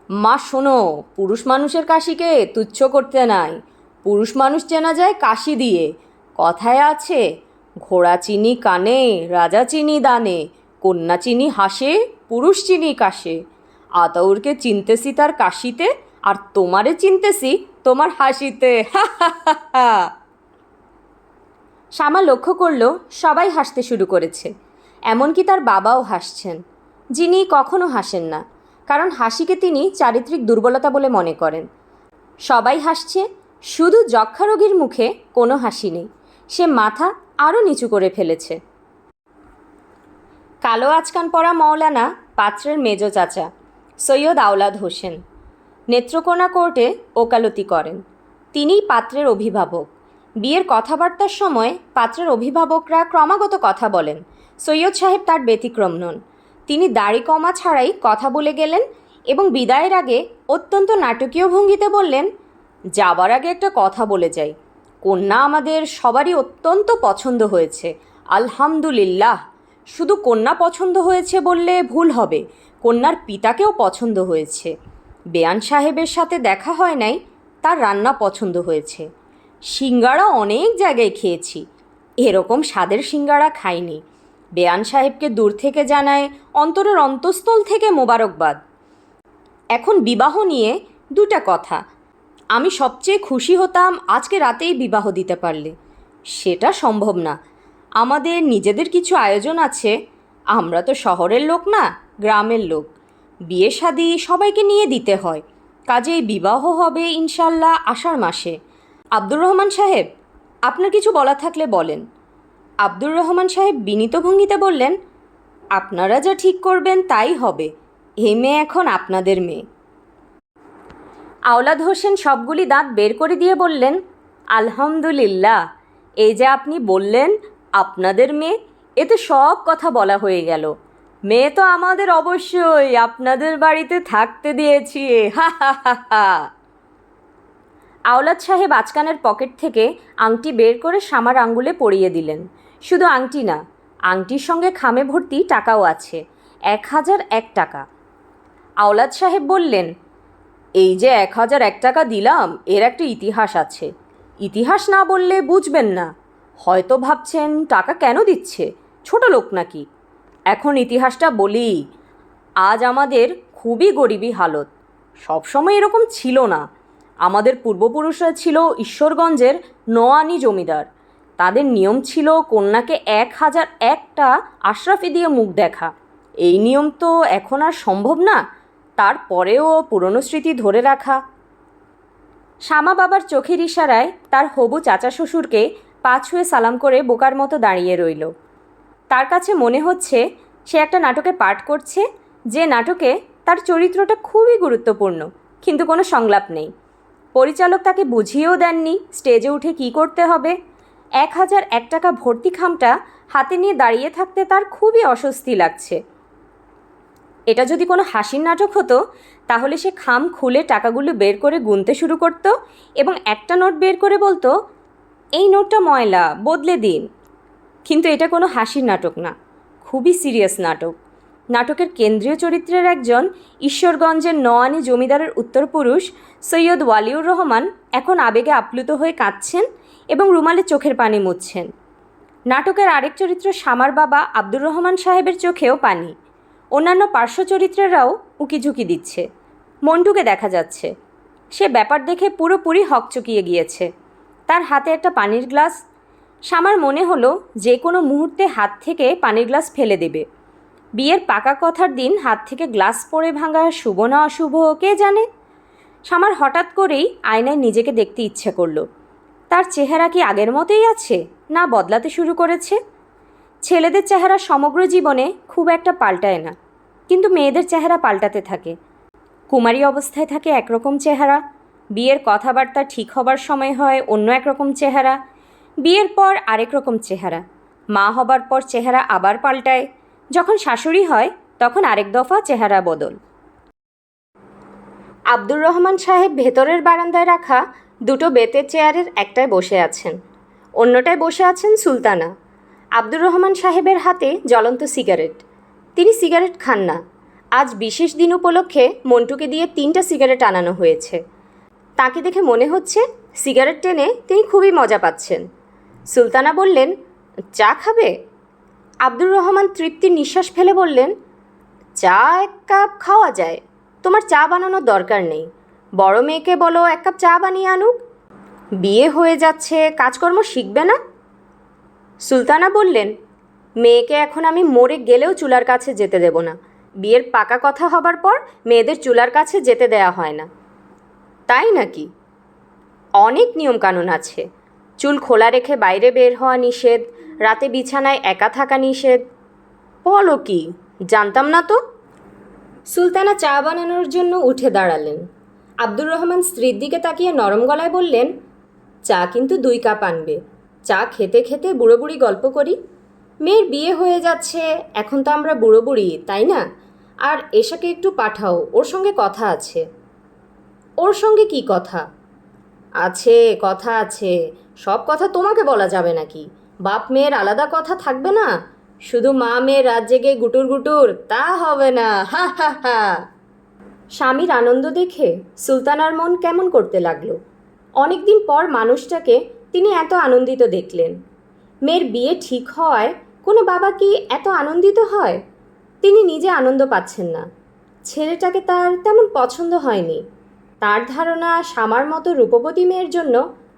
মা শোনো, পুরুষ মানুষের কাশিকে তুচ্ছ করতে নাই। পুরুষ মানুষ চেনা যায় কাশি দিয়ে। কথায় আছে, ঘোড়া চিনি কানে, রাজা চিনি দানে, কন্যা চিনি হাসে, পুরুষ চিনি কাশে। আতাউরকে চিনতেছি তার কাশিতে, আর তোমারে চিনতেছি তোমার হাসিতে। হা হা হা হা। শ্যামা লক্ষ্য করল সবাই হাসতে শুরু করেছে, এমনকি তার বাবাও হাসছেন, যিনি কখনো হাসেন না, কারণ হাসিকে তিনি চারিত্রিক দুর্বলতা বলে মনে করেন। সবাই হাসছে, শুধু যক্ষা রোগীর মুখে কোনো হাসি নেই, সে মাথা আরও নিচু করে ফেলেছে। কালো আচকান পরা মৌলানা পাত্রের মেজ চাচা সৈয়দ আওলাদ হোসেন নেত্রকোনা কোর্টে ওকালতি করেন। তিনিই পাত্রের অভিভাবক। বিয়ের কথাবার্তার সময় পাত্রের অভিভাবকরা ক্রমাগত কথা বলেন, সৈয়দ সাহেব তার ব্যতিক্রম নন। তিনি দাড়ি কমা ছাড়াই কথা বলে গেলেন এবং বিদায়ের আগে অত্যন্ত নাটকীয় ভঙ্গিতে বললেন, যাবার আগে একটা কথা বলে যাই। কন্যা আমাদের সবারই অত্যন্ত পছন্দ হয়েছে, আলহামদুলিল্লাহ। শুধু কন্যা পছন্দ হয়েছে বললে ভুল হবে, কন্যার পিতাকেও পছন্দ হয়েছে। বেয়ান সাহেবের সাথে দেখা হয় নাই, তার রান্না পছন্দ হয়েছে। সিঙ্গাড়া অনেক জায়গায় খেয়েছি, এরকম স্বাদের সিঙ্গাড়া খাইনি। বেয়ান সাহেবকে দূর থেকে জানায় অন্তরের অন্তঃস্থল থেকে মোবারকবাদ। এখন বিবাহ নিয়ে দুটা কথা। আমি সবচেয়ে খুশি হতাম আজকে রাতেই বিবাহ দিতে পারলে। সেটা সম্ভব না, আমাদের নিজেদের কিছু আয়োজন আছে। আমরা তো শহরের লোক না, গ্রামের লোক। বিয়ে শাদি সবাইকে নিয়ে দিতে হয়, কাজেই বিবাহ হবে ইনশাল্লাহ আষাঢ় মাসে। আব্দুর রহমান সাহেব, আপনার কিছু বলা থাকলে বলেন। আব্দুর রহমান সাহেব বিনীত ভঙ্গিতে বললেন, আপনারা যা ঠিক করবেন তাই হবে, এই মেয়ে এখন আপনাদের মেয়ে। আওলাদ হোসেন সবগুলি দাঁত বের করে দিয়ে বললেন, আলহামদুলিল্লাহ, এই যে আপনি বললেন আপনাদের মেয়ে, এতে সব কথা বলা হয়ে গেল। মেয়ে তো আমাদের অবশ্যই আপনাদের বাড়িতে থাকতে দিয়েছি, হা হা হা হা। আওলাদ সাহেব আচকানের পকেট থেকে আংটি বের করে শামার আঙ্গুলে পরিয়ে দিলেন। শুধু আংটি না, আংটির সঙ্গে খামে ভর্তি টাকাও আছে, 1001 টাকা। আওলাদ সাহেব বললেন, এই যে 1001 টাকা দিলাম, এর একটা ইতিহাস আছে। ইতিহাস না বললে বুঝবেন না, হয়তো ভাবছেন টাকা কেন দিচ্ছে, ছোট লোক নাকি। এখন ইতিহাসটা বলি। আজ আমাদের খুবই গরিবী হালত, সবসময় এরকম ছিল না। আমাদের পূর্বপুরুষরা ছিল ঈশ্বরগঞ্জের নোয়ানি জমিদার। তাদের নিয়ম ছিল কন্যাকে 1001টা আশরাফি দিয়ে মুখ দেখা। এই নিয়ম তো এখন আর সম্ভব না, তারপরেও পুরনো স্মৃতি ধরে রাখা। শ্যামা বাবার চোখের ইশারায় তার হবু চাচা শ্বশুরকে পা ছুঁয়ে সালাম করে বোকার মতো দাঁড়িয়ে রইল। তার কাছে মনে হচ্ছে সে একটা নাটকে পাঠ করছে, যে নাটকে তার চরিত্রটা খুবই গুরুত্বপূর্ণ, কিন্তু কোনো সংলাপ নেই। পরিচালক তাকে বুঝিয়েও দেননি স্টেজে উঠে কী করতে হবে। 1001 টাকা ভর্তি খামটা হাতে নিয়ে দাঁড়িয়ে থাকতে তার খুবই অস্বস্তি লাগছে। এটা যদি কোনো হাসির নাটক হতো তাহলে সে খাম খুলে টাকাগুলো বের করে গুনতে শুরু করত এবং একটা নোট বের করে বলতো, এই নোটটা ময়লা, বদলে দিন। কিন্তু এটা কোনো হাসির নাটক না, খুবই সিরিয়াস নাটক। নাটকের কেন্দ্রীয় চরিত্রের একজন ঈশ্বরগঞ্জের নোয়ানি জমিদারের উত্তরপুরুষ সৈয়দ ওয়ালিউর রহমান এখন আবেগে আপ্লুত হয়ে কাঁদছেন এবং রুমালে চোখের পানি মুছছেন। নাটকের আরেক চরিত্র শামার বাবা আব্দুর রহমান সাহেবের চোখেও পানি। অন্যান্য পার্শ্ব চরিত্রেরাও উকিঝুঁকি দিচ্ছে। মন্টুকে দেখা যাচ্ছে, সে ব্যাপার দেখে পুরোপুরি হকচকিয়ে গিয়েছে। তার হাতে একটা পানির গ্লাস। শামার মনে হলো যে কোনো মুহূর্তে হাত থেকে পানির গ্লাস ফেলে দেবে। বিয়ের পাকা কথার দিন হাত থেকে গ্লাস পড়ে ভাঙা শুভ না অশুভ কে জানে। শামার হঠাৎ করেই আয়নায় নিজেকে দেখতে ইচ্ছে করলো। তার চেহারা কি আগের মতোই আছে, না বদলাতে শুরু করেছে? ছেলেদের চেহারা সমগ্র জীবনে খুব একটা পাল্টায় না, কিন্তু মেয়েদের চেহারা পাল্টাতে থাকে। কুমারী অবস্থায় থাকে একরকম চেহারা, বিয়ের কথাবার্তা ঠিক হবার সময় হয় অন্য একরকম চেহারা, বিয়ের পর আরেক রকম চেহারা, মা হবার পর চেহারা আবার পাল্টায়, যখন শাশুড়ি হয় তখন আরেক দফা চেহারা বদল। আব্দুর রহমান সাহেব ভেতরের বারান্দায় রাখা দুটো বেতের চেয়ারের একটায় বসে আছেন, অন্যটায় বসে আছেন সুলতানা। আব্দুর রহমান সাহেবের হাতে জ্বলন্ত সিগারেট। তিনি সিগারেট খান না। আজ বিশেষ দিন উপলক্ষে মন্টুকে দিয়ে 3টা সিগারেট আনানো হয়েছে। তাকে দেখে মনে হচ্ছে সিগারেট টেনে তিনি খুবই মজা পাচ্ছেন। সুলতানা বললেন, চা খাবে? আব্দুর রহমান তৃপ্তির নিঃশ্বাস ফেলে বললেন, চা 1 কাপ খাওয়া যায়, তোমার চা বানানোর দরকার নেই। বড় মেয়েকে বলো 1 কাপ চা বানিয়ে আনুক। বিয়ে হয়ে যাচ্ছে, কাজকর্ম শিখবে না? সুলতানা বললেন, মেয়েকে এখন আমি মরে গেলেও চুলার কাছে যেতে দেব না। বিয়ের পাকা কথা হবার পর মেয়েদের চুলার কাছে যেতে দেয়া হয় না। তাই নাকি? অনেক নিয়মকানুন আছে। চুল খোলা রেখে বাইরে বের হওয়া নিষেধ, রাতে বিছানায় একা থাকা নিষেধ। বলো কি, জানতাম না তো। সুলতানা চা বানানোর জন্য উঠে দাঁড়ালেন। আব্দুর রহমান স্ত্রীর দিকে তাকিয়ে নরম গলায় বললেন, চা কিন্তু 2 কাপ আনবে। চা খেতে খেতে বুড়ো বুড়ি গল্প করি। মেয়ের বিয়ে হয়ে যাচ্ছে, এখন তো আমরা বুড়ো বুড়ি, তাই না? আর এশাকে একটু পাঠাও, ওর সঙ্গে কথা আছে। ওর সঙ্গে কি কথা? আছে, কথা আছে। সব কথা তোমাকে বলা যাবে নাকি? বাপ মেয়ের আলাদা কথা থাকবে না? শুধু মা মেয়ে রাত জেগে গুটুর গুটুর তা হবে না, হা হা হা। স্বামীর আনন্দ দেখে সুলতানার মন কেমন করতে লাগলো। অনেকদিন পর মানুষটাকে তিনি এত আনন্দিত দেখলেন। মেয়ের বিয়ে ঠিক হওয়ায় কোনো বাবা কি এত আনন্দিত হয়? তিনি নিজে আনন্দ পাচ্ছেন না। ছেলেটাকে তার তেমন পছন্দ হয়নি। তার ধারণা শামার মতো রূপবতী মেয়ের জন্য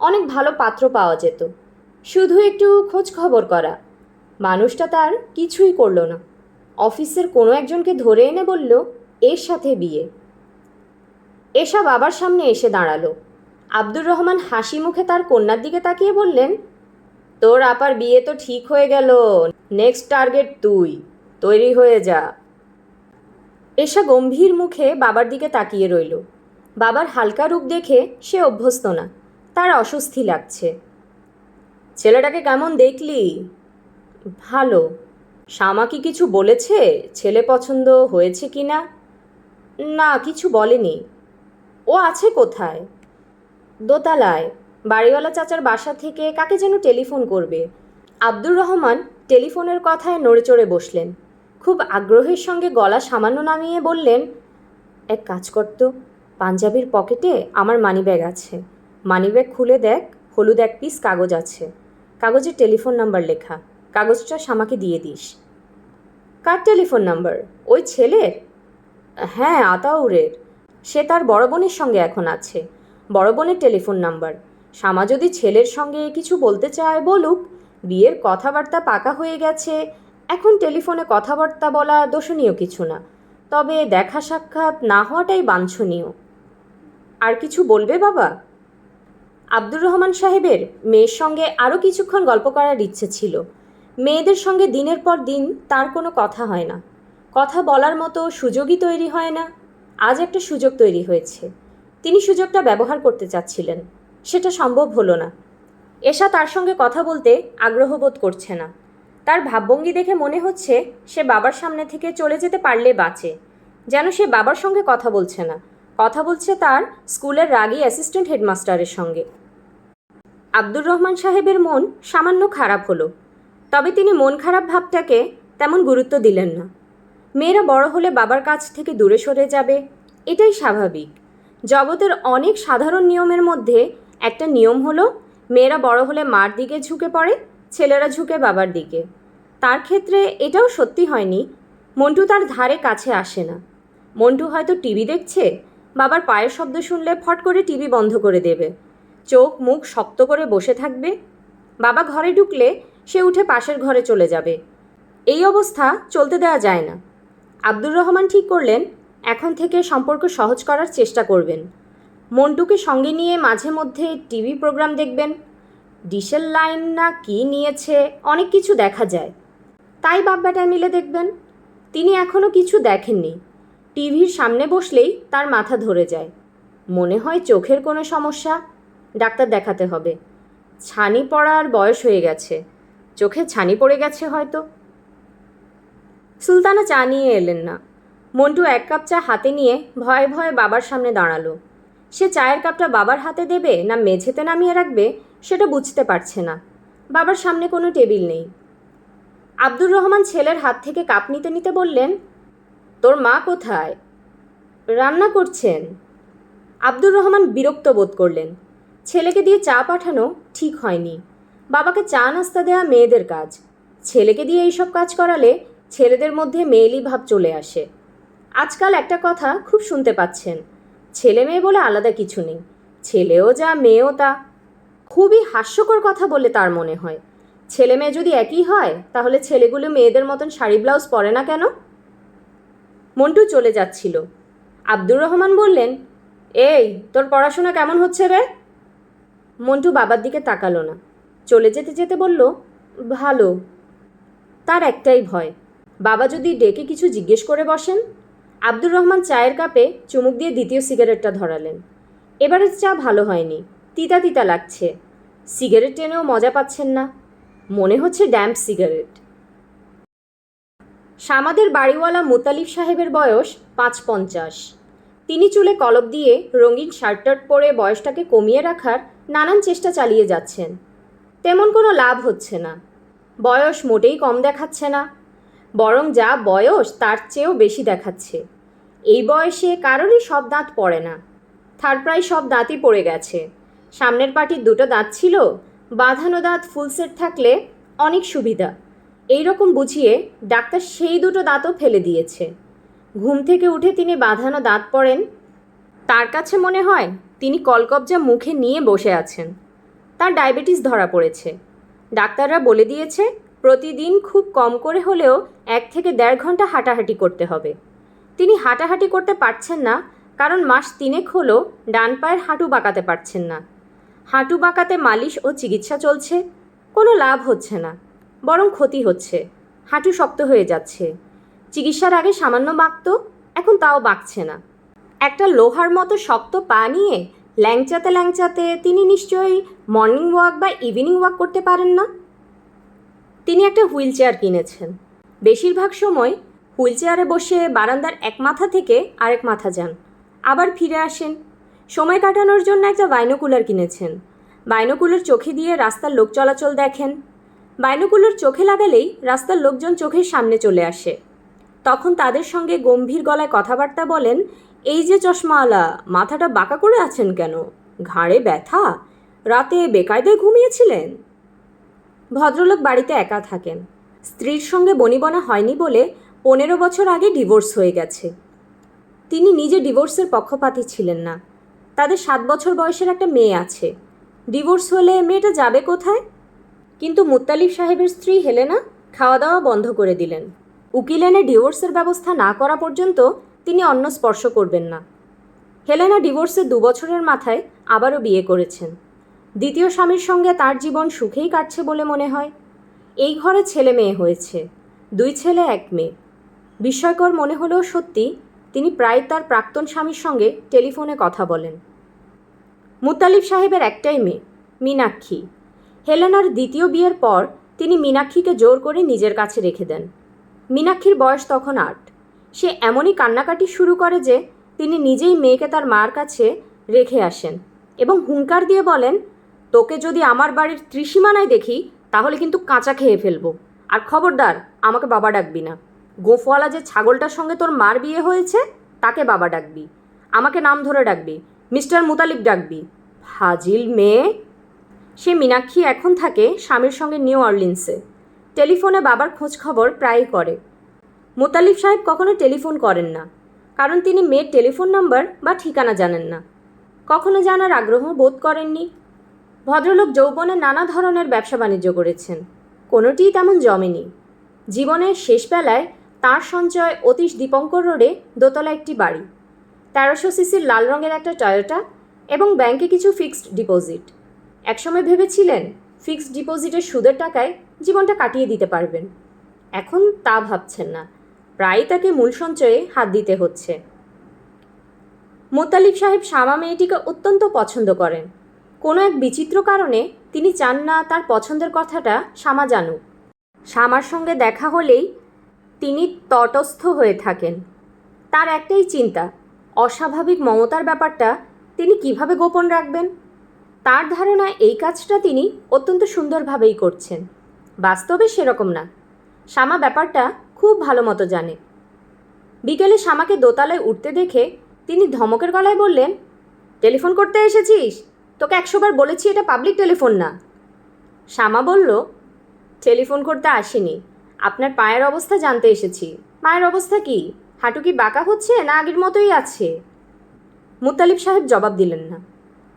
অনেক ভালো পাত্র পাওয়া যেত, শুধু একটু খোঁজ খবর করা। মানুষটা তার কিছুই করল না। অফিসের কোনো একজনকে ধরে এনে বলল এর সাথে বিয়ে। এশা বাবার সামনে এসে দাঁড়ালো। আব্দুর রহমান হাসি মুখে তার কন্যার দিকে তাকিয়ে বললেন, তোর আপার বিয়ে তো ঠিক হয়ে গেল, নেক্সট টার্গেট তুই, তৈরি হয়ে যা। এশা গম্ভীর মুখে বাবার দিকে তাকিয়ে রইল। বাবার হালকা রূপ দেখে সে অভ্যস্ত না, তার অস্বস্তি লাগছে। ছেলেটাকে কেমন দেখলি? ভালো। শামা কি কিছু বলেছে, ছেলে পছন্দ হয়েছে কি না? না, কিছু বলেনি। ও আছে কোথায়? দোতলায়। বাড়িওয়ালা চাচার বাসা থেকে কাকে যেন টেলিফোন করবে। আব্দুর রহমান টেলিফোনের কথায় নড়েচড়ে বসলেন। খুব আগ্রহের সঙ্গে গলা সামান্য নামিয়ে বললেন, এক কাজ করতো, পাঞ্জাবির পকেটে আমার মানিব্যাগ আছে, মানিব্যাগ খুলে দেখ, হলুদ এক পিস কাগজ আছে, কাগজে টেলিফোন নাম্বার লেখা, কাগজটা শামাকে দিয়ে দিস। Car telephone number? ওই ছেলের? হ্যাঁ, আতাউরের। সে তার বড় বোনের সঙ্গে এখন আছে, বড় বোনের টেলিফোন নাম্বার। শামা যদি ছেলের সঙ্গে কিছু বলতে চায় বলুক, বিয়ের কথাবার্তা পাকা হয়ে গেছে, এখন টেলিফোনে কথাবার্তা বলা দোষণীয় কিছু না, তবে দেখা সাক্ষাৎ না হওয়াটাই বাঞ্ছনীয়। আর কিছু বলবে বাবা? আব্দুর রহমান সাহেবের মেয়ের সঙ্গে আরও কিছুক্ষণ গল্প করার ইচ্ছে ছিল। মেয়েদের সঙ্গে দিনের পর দিন তার কোনো কথা হয় না, কথা বলার মতো সুযোগই তৈরি হয় না। আজ একটা সুযোগ তৈরি হয়েছে, তিনি সুযোগটা ব্যবহার করতে চাচ্ছিলেন। সেটা সম্ভব হলো না। এশা তার সঙ্গে কথা বলতে আগ্রহ বোধ করছে না। তার ভাবভঙ্গি দেখে মনে হচ্ছে সে বাবার সামনে থেকে চলে যেতে পারলে বাঁচে, যেন সে বাবার সঙ্গে কথা বলছে না, কথা বলছে তার স্কুলের রাগী অ্যাসিস্ট্যান্ট হেডমাস্টারের সঙ্গে। আব্দুর রহমান সাহেবের মন সামান্য খারাপ হলো, তবে তিনি মন খারাপ ভাবটাকে তেমন গুরুত্ব দিলেন না। মেয়েরা বড় হলে বাবার কাছ থেকে দূরে সরে যাবে, এটাই স্বাভাবিক। জগতের অনেক সাধারণ নিয়মের মধ্যে একটা নিয়ম হলো, মেয়েরা বড় হলে মার দিকে ঝুঁকে পড়ে, ছেলেরা ঝুঁকে বাবার দিকে। তার ক্ষেত্রে এটাও সত্যি হয়নি। মন্টু তার ধারে কাছে আসে না। মন্টু হয়তো টিভি দেখছে, বাবার পায়ের শব্দ শুনলে ফট করে টিভি বন্ধ করে দেবে, চোখ মুখ শক্ত করে বসে থাকবে। বাবা ঘরে ঢুকলে সে উঠে পাশের ঘরে চলে যাবে। এই অবস্থা চলতে দেওয়া যায় না। আব্দুর রহমান ঠিক করলেন এখন থেকে সম্পর্ক সহজ করার চেষ্টা করবেন। মন্টুকে সঙ্গে নিয়ে মাঝে মধ্যে টিভি প্রোগ্রাম দেখবেন। ডিশের লাইন না কি নিয়েছে, অনেক কিছু দেখা যায়, তাই বাব্বাটা মিলে দেখবেন। তিনি এখনও কিছু দেখেননি। টিভির সামনে বসলেই তার মাথা ধরে যায়, মনে হয় চোখের কোনো সমস্যা, ডাক্তার দেখাতে হবে। ছানি পড়ার বয়স হয়ে গেছে, চোখে ছানি পড়ে গেছে হয়তো। সুলতানা চা নিয়ে এলেন না। মন্টু এক কাপ চা হাতে নিয়ে ভয়ে ভয়ে বাবার সামনে দাঁড়ালো। সে চায়ের কাপটা বাবার হাতে দেবে না মেঝেতে নামিয়ে রাখবে সেটা বুঝতে পারছে না। বাবার সামনে কোনো টেবিল নেই। আব্দুর রহমান ছেলের হাত থেকে কাপ নিতে নিতে বললেন, তোর মা কোথায়? রান্না করছেন। আব্দুর রহমান বিরক্ত বোধ করলেন। ছেলেকে দিয়ে চা পাঠানো ঠিক হয়নি। বাবাকে চা নাস্তা দেওয়া মেয়েদের কাজ, ছেলেকে দিয়ে এইসব কাজ করালে ছেলেদের মধ্যে মেয়েলি ভাব চলে আসে। আজকাল একটা কথা খুব শুনতে পাচ্ছেন, ছেলে মেয়ে বলে আলাদা কিছু নেই, ছেলেও যা মেয়েও তা। খুবই হাস্যকর কথা বলে তার মনে হয়। ছেলে মেয়ে যদি একই হয় তাহলে ছেলেগুলো মেয়েদের মতন শাড়ি ব্লাউজ পরে না কেন? মন্টু চলে যাচ্ছিল। আব্দুর রহমান বললেন, এই তোর পড়াশোনা কেমন হচ্ছে রে? মন্টু বাবার দিকে তাকালো না, চলে যেতে যেতে বলল, ভালো। তার একটাই ভয়, বাবা যদি ডেকে কিছু জিজ্ঞেস করে বসেন। আব্দুর রহমান চায়ের কাপে চুমুক দিয়ে দ্বিতীয় সিগারেটটা ধরালেন। এবারে চা ভালো হয়নি, তিতা তিতা লাগছে। সিগারেট টেনেও মজা পাচ্ছেন না, মনে হচ্ছে ড্যাম্প সিগারেট। সামাদের বাড়িওয়ালা মুতালিব সাহেবের বয়স ৫৫। তিনি চুলে কলপ দিয়ে রঙিন শার্ট পরে বয়সটাকে কমিয়ে রাখার নানান চেষ্টা চালিয়ে যাচ্ছেন। তেমন কোনো লাভ হচ্ছে না। বয়স মোটেই কম দেখাচ্ছে না, বরং যা বয়স তার চেয়েও বেশি দেখাচ্ছে। এই বয়সে কারোরই সব দাঁত পড়ে না, তার প্রায় সব দাঁতই পড়ে গেছে। সামনের পাটির দুটো দাঁত ছিল, বাঁধানো দাঁত ফুল সেট থাকলে অনেক সুবিধা। এই রকম বুঝিয়ে ডাক্তার সেই দুটো দাঁতও ফেলে দিয়েছে। ঘুম থেকে উঠে তিনি বাঁধানো দাঁত পড়েন। তার কাছে মনে হয় তিনি কলকবজা মুখে নিয়ে বসে আছেন। তার ডায়াবেটিস ধরা পড়েছে। ডাক্তাররা বলে দিয়েছে প্রতিদিন খুব কম করে হলেও 1 থেকে 1.5 ঘন্টা হাঁটাহাঁটি করতে হবে। তিনি হাঁটাহাঁটি করতে পারছেন না, কারণ মাস 3 হলো ডান পায়ের হাঁটু বাঁকাতে পারছেন না। হাঁটু বাঁকাতে মালিশ ও চিকিৎসা চলছে, কোনো লাভ হচ্ছে না, বরং ক্ষতি হচ্ছে। হাঁটু শক্ত হয়ে যাচ্ছে। চিকিৎসার আগে সামান্য বাঁকত, এখন তাও বাঁকছে না। একটা লোহার মতো শক্ত পা নিয়ে ল্যাংচাতে ল্যাংচাতে তিনি নিশ্চয়ই মর্নিং ওয়াক বা ইভিনিং ওয়াক করতে পারেন না। তিনি একটা হুইল চেয়ার কিনেছেন। বেশিরভাগ সময় হুইল চেয়ারে বসে বারান্দার এক মাথা থেকে আরেক মাথা যান, আবার ফিরে আসেন। সময় কাটানোর জন্য একটা বাইনোকুলার কিনেছেন। বাইনোকুলার চোখে দিয়ে রাস্তার লোক চলাচল দেখেন। বাইনোকুলার চোখে লাগালেই রাস্তার লোকজন চোখের সামনে চলে আসে। তখন তাদের সঙ্গে গম্ভীর গলায় কথাবার্তা বলেন। এই যে চশমাওয়ালা, মাথাটা বাঁকা করে আছেন কেন? ঘাড়ে ব্যথা? রাতে বেকায়দায় ঘুমিয়েছিলেন? ভদ্রলোক বাড়িতে একা থাকেন। স্ত্রীর সঙ্গে বনিবনা হয়নি বলে 15 বছর আগে ডিভোর্স হয়ে গেছে। তিনি নিজে ডিভোর্সের পক্ষপাতী ছিলেন না। তাদের 7 বছর বয়সের একটা মেয়ে আছে। ডিভোর্স হলে মেয়েটা যাবে কোথায়? কিন্তু মুত্তালিব সাহেবের স্ত্রী হেলেনা খাওয়া দাওয়া বন্ধ করে দিলেন। উকিল এনে ডিভোর্সের ব্যবস্থা না করা পর্যন্ত তিনি অন্ন স্পর্শ করবেন না। হেলেনা ডিভোর্সের 2 বছরের মাথায় আবারও বিয়ে করেছেন। দ্বিতীয় স্বামীর সঙ্গে তার জীবন সুখেই কাটছে বলে মনে হয়। এই ঘরে ছেলে মেয়ে হয়েছে, 2 ছেলে 1 মেয়ে। বিস্ময়কর মনে হলেও সত্যি, তিনি প্রায় তার প্রাক্তন স্বামীর সঙ্গে টেলিফোনে কথা বলেন। মুত্তালিব সাহেবের একটাই মেয়ে, মীনাক্ষী। হেলেনার দ্বিতীয় বিয়ের পর তিনি মীনাক্ষীকে জোর করে নিজের কাছে রেখে দেন। মীনাক্ষীর বয়স তখন 8। সে এমনই কান্নাকাটি শুরু করে যে তিনি নিজেই মেয়েকে তার মার কাছে রেখে আসেন এবং হুঙ্কার দিয়ে বলেন, তোকে যদি আমার বাড়ির ত্রিসীমানায় দেখি তাহলে কিন্তু কাঁচা খেয়ে ফেলবো। আর খবরদার আমাকে বাবা ডাকবি না। গোঁফওয়ালা যে ছাগলটার সঙ্গে তোর মার বিয়ে হয়েছে তাকে বাবা ডাকবি, আমাকে নাম ধরে ডাকবি, মিস্টার মুতালিব ডাকবি। ফাজিল মেয়ে। সে মীনাক্ষী এখন থাকে স্বামীর সঙ্গে নিউ অরলিন্সে। টেলিফোনে বাবার খোঁজ খবর প্রায়ই করে। মুতালিব সাহেব কখনো টেলিফোন করেন না, কারণ তিনি মেয়ের টেলিফোন নাম্বার বা ঠিকানা জানেন না, কখনো জানার আগ্রহ বোধ করেননি। ভদ্রলোক যৌবনে নানা ধরনের ব্যবসা বাণিজ্য করেছেন, কোনোটিই তেমন জমেনি। জীবনের শেষ বেলায় তাঁর সঞ্চয় অতীশ দীপঙ্কর রোডে দোতলা একটি বাড়ি, 1300 সিসির লাল রঙের একটা টয়োটা এবং ব্যাংকে কিছু ফিক্সড ডিপোজিট। একসময় ভেবেছিলেন ফিক্সড ডিপোজিটের সুদের টাকায় জীবনটা কাটিয়ে দিতে পারবেন। এখন তা ভাবছেন না, প্রায়ই তাকে মূল সঞ্চয়ে হাত দিতে হচ্ছে। মুত্তালিব সাহেব শামা মেয়েটিকে অত্যন্ত পছন্দ করেন। কোনো এক বিচিত্র কারণে তিনি চান না তার পছন্দের কথাটা শামা জানুক। শামার সঙ্গে দেখা হলেই তিনি তটস্থ হয়ে থাকেন। তার একটাই চিন্তা, অস্বাভাবিক মমতার ব্যাপারটা তিনি কিভাবে গোপন রাখবেন। তার ধারণা এই কাজটা তিনি অত্যন্ত সুন্দরভাবেই করছেন। বাস্তবে সেরকম না। শামা ব্যাপারটা খুব ভালো মতো জানে। বিকেলে শামাকে দোতলায় উঠতে দেখে তিনি ধমকের গলায় বললেন, টেলিফোন করতে এসেছিস? তোকে 100 বার বলেছি এটা পাবলিক টেলিফোন না। শামা বলল, টেলিফোন করতে আসিনি, আপনার পায়ের অবস্থা জানতে এসেছি। পায়ের অবস্থা কি? হাঁটু কি বাঁকা হচ্ছে না আগের মতোই আছে? মুত্তালিব সাহেব জবাব দিলেন না।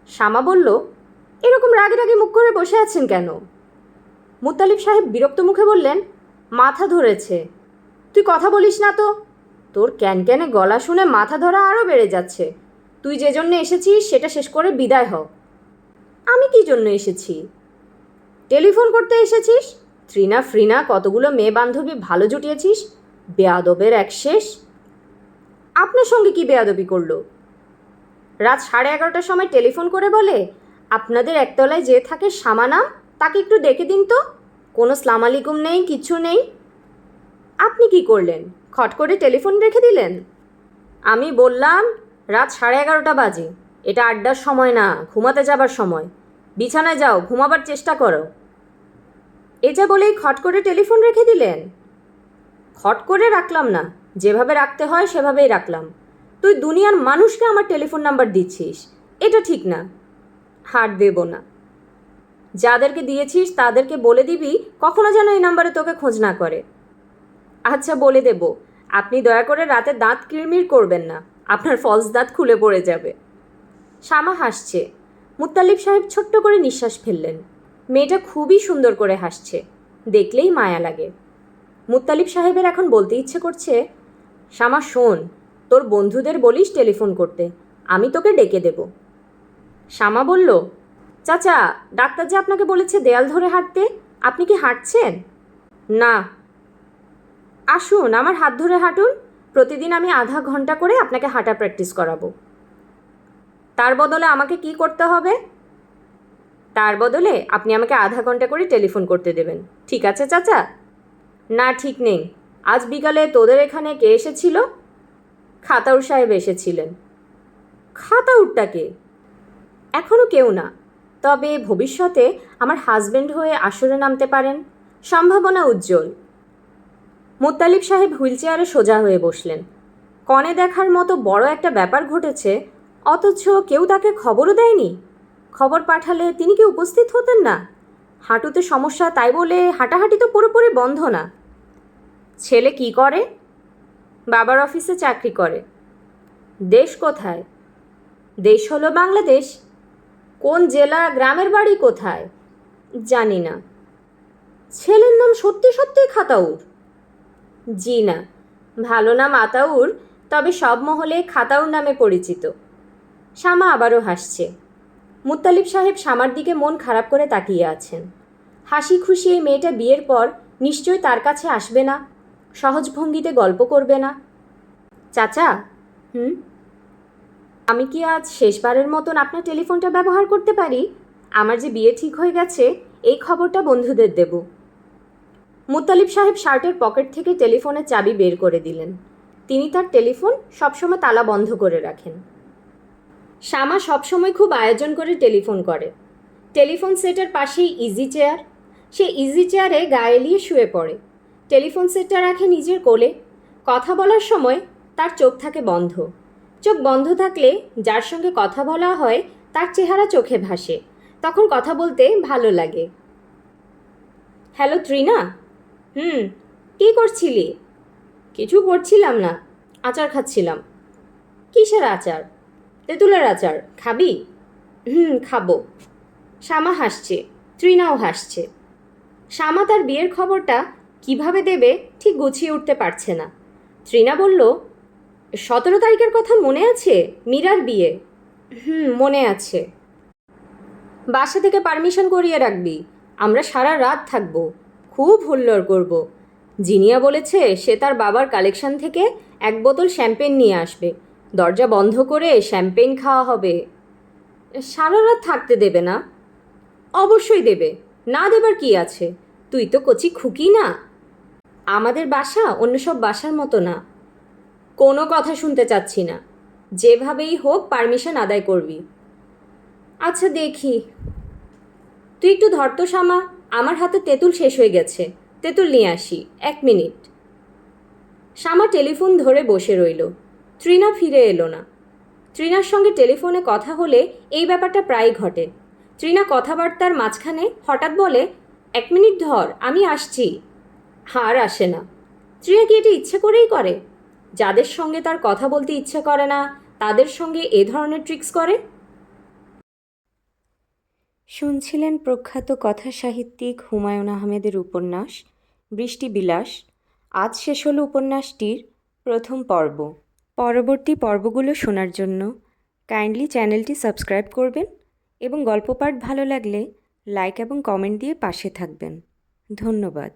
শামা বলল, এরকম রাগে রাগে মুখ করে বসে আছেন কেন? মুত্তালিব সাহেব বিরক্ত মুখে বললেন, মাথা ধরেছে। তুই কথা বলিস না তো? তোর ক্যানক্যানে গলা শুনে মাথা ধরা আরও বেড়ে যাচ্ছে। তুই যে জন্য এসেছিস সেটা শেষ করে বিদায় হ। আমি কি জন্য এসেছি? টেলিফোন করতে এসেছিস। ত্রিনা ফ্রিনা কতগুলো মেয়ে বান্ধবী ভালো জুটিয়েছিস, বেয়াদবের এক শেষ। আপনার সঙ্গে কি বেয়াদবি করলো? রাত 11:30টার সময় টেলিফোন করে বলে, আপনাদের একতলায় যে থাকে শামা নাম, তাকে একটু ডেকে দিন তো। কোনো সালাম আলাইকুম নেই, কিচ্ছু নেই। আপনি কি করলেন? খট করে টেলিফোন রেখে দিলেন? আমি বললাম রাত 11:30 বাজে, এটা আড্ডার সময় না, ঘুমাতে যাবার সময়। বিছানায় যাও, ঘুমাবার চেষ্টা করো। এটা বলেই খট করে টেলিফোন রেখে দিলেন? খট করে রাখলাম না, যেভাবে রাখতে হয় সেভাবেই রাখলাম। তুই দুনিয়ার মানুষকে আমার টেলিফোন নাম্বার দিচ্ছিস, এটা ঠিক না। হার দেব না। যাদেরকে দিয়েছিস তাদেরকে বলে দিবি কখনো যেন এই নাম্বারে তোকে খোঁজ না করে। আচ্ছা, বলে দেব। আপনি দয়া করে রাতে দাঁত কিরমির করবেন না, আপনার ফলস দাঁত খুলে পড়ে যাবে। শামা হাসছে। মুত্তালিব সাহেব ছোট্ট করে নিঃশ্বাস ফেললেন। মেয়েটা খুবই সুন্দর করে হাসছে, দেখলেই মায়া লাগে। মুত্তালিব সাহেবের এখন বলতে ইচ্ছে করছে, শামা শোন, তোর বন্ধুদের বলিস টেলিফোন করতে, আমি তোকে ডেকে দেব। শামা বলল, চাচা, ডাক্তার যে আপনাকে বলেছে দেয়াল ধরে হাঁটতে, আপনি কি হাঁটছেন? না। আসুন, আমার হাত ধরে হাঁটুন। প্রতিদিন আমি আধা ঘন্টা করে আপনাকে হাঁটা প্র্যাকটিস করাবো। তার বদলে আমাকে কি করতে হবে? তার বদলে আপনি আমাকে আধা ঘন্টা করে টেলিফোন করতে দেবেন, ঠিক আছে চাচা? না, ঠিক নেই। আজ বিকালে তোদের এখানে কে এসেছিল? খাতাউর সাহেব এসেছিলেন। খাতাউরটা কে? এখনও কেউ না, তবে ভবিষ্যতে আমার হাজবেন্ড হয়ে আসরে নামতে পারেন, সম্ভাবনা উজ্জ্বল। মুত্তালিব সাহেব হুইলচেয়ারে সোজা হয়ে বসলেন। কনে দেখার মতো বড় একটা ব্যাপার ঘটেছে, অথচ কেউ তাকে খবরও দেয়নি। খবর পাঠালে তিনি কি উপস্থিত হতেন না? হাঁটুতে সমস্যা, তাই বলে হাঁটাহাঁটি তো পুরোপুরি বন্ধ না। ছেলে কি করে? বাবার অফিসে চাকরি করে। দেশ কোথায়? দেশ হলো বাংলাদেশ। কোন জেলা, গ্রামের বাড়ি কোথায়? জানি না। ছেলের নাম সত্যি সত্যিই খাতাউর? জি না, ভালো নাম আতাউর, তবে সব মহলে খাতাউর নামে পরিচিত। শামা আবারও হাসছে। মুত্তালিব সাহেব শামার দিকে মন খারাপ করে তাকিয়ে আছেন। হাসি খুশি এই মেয়েটা বিয়ের পর নিশ্চয়ই তার কাছে আসবে না, সহজ ভঙ্গিতে গল্প করবে না। চাচা, আমি কি আজ শেষবারের মতন আপনার টেলিফোনটা ব্যবহার করতে পারি? আমার যে বিয়ে ঠিক হয়ে গেছে, এই খবরটা বন্ধুদের দেব। মুত্তালিব সাহেব শার্টের পকেট থেকে টেলিফোনের চাবি বের করে দিলেন। তিনি তার টেলিফোন সবসময় তালা বন্ধ করে রাখেন। শামা সবসময় খুব আয়োজন করে টেলিফোন করে। টেলিফোন সেটের পাশেই ইজি চেয়ার। সে ইজি চেয়ারে গায়ে এলিয়ে শুয়ে পড়ে। টেলিফোন সেটটা রাখে নিজের কোলে। কথা বলার সময় তার চোখ থাকে বন্ধ। চোখ বন্ধ থাকলে যার সঙ্গে কথা বলা হয় তার চেহারা চোখে ভাসে, তখন কথা বলতে ভালো লাগে। হ্যালো ত্রিনা। কী করছিলি? কিছু করছিলাম না, আচার খাচ্ছিলাম। কিসের আচার? তেঁতুলের আচার। খাবি? খাবো। শামা হাসছে, ত্রিনাও হাসছে। শামা তার বিয়ের খবরটা কিভাবে দেবে ঠিক গুছিয়ে উঠতে পারছে না। ত্রিনা বলল, 17 তারিখের কথা মনে আছে? মীরার বিয়ে। মনে আছে। বাসা থেকে পারমিশন করিয়ে রাখবি, আমরা সারা রাত থাকবো, খুব হুল্লোড় করব। জিনিয়া বলেছে সে তার বাবার কালেকশন থেকে 1 বোতল শ্যাম্পেন নিয়ে আসবে, দরজা বন্ধ করে শ্যাম্পেন খাওয়া হবে। সারা রাত থাকতে দেবে না? অবশ্যই দেবে, না দেবার কি আছে? তুই তো কচি খুকি না। আমাদের বাসা অন্য সব বাসার মতো না। কোনো কথা শুনতে চাচ্ছি না, যেভাবেই হোক পারমিশন আদায় করবি। আচ্ছা দেখি। তুই একটু ধর তো শামা, আমার হাতে তেঁতুল শেষ হয়ে গেছে, তেঁতুল নিয়ে আসি, 1 মিনিট। শামা টেলিফোন ধরে বসে রইল। ত্রিনা ফিরে এলো না। ত্রিনার সঙ্গে টেলিফোনে কথা হলে এই ব্যাপারটা প্রায়ই ঘটে। ত্রিনা কথাবার্তার মাঝখানে হঠাৎ বলে, 1 মিনিট ধর, আমি আসছি। আর আসে না। ত্রিনা কি এটি ইচ্ছে করেই করে? যাদের সঙ্গে তার কথা বলতে ইচ্ছে করে না তাদের সঙ্গে এ ধরনের ট্রিক্স করে। শুনছিলেন প্রখ্যাত কথা সাহিত্যিক হুমায়ুন আহমেদের উপন্যাস বৃষ্টি বিলাস। আজ শেষ হলো উপন্যাসটির প্রথম পর্ব। পরবর্তী পর্বগুলো শোনার জন্য কাইন্ডলি চ্যানেলটি সাবস্ক্রাইব করবেন এবং গল্প পাঠ ভালো লাগলে লাইক এবং কমেন্ট দিয়ে পাশে থাকবেন। ধন্যবাদ।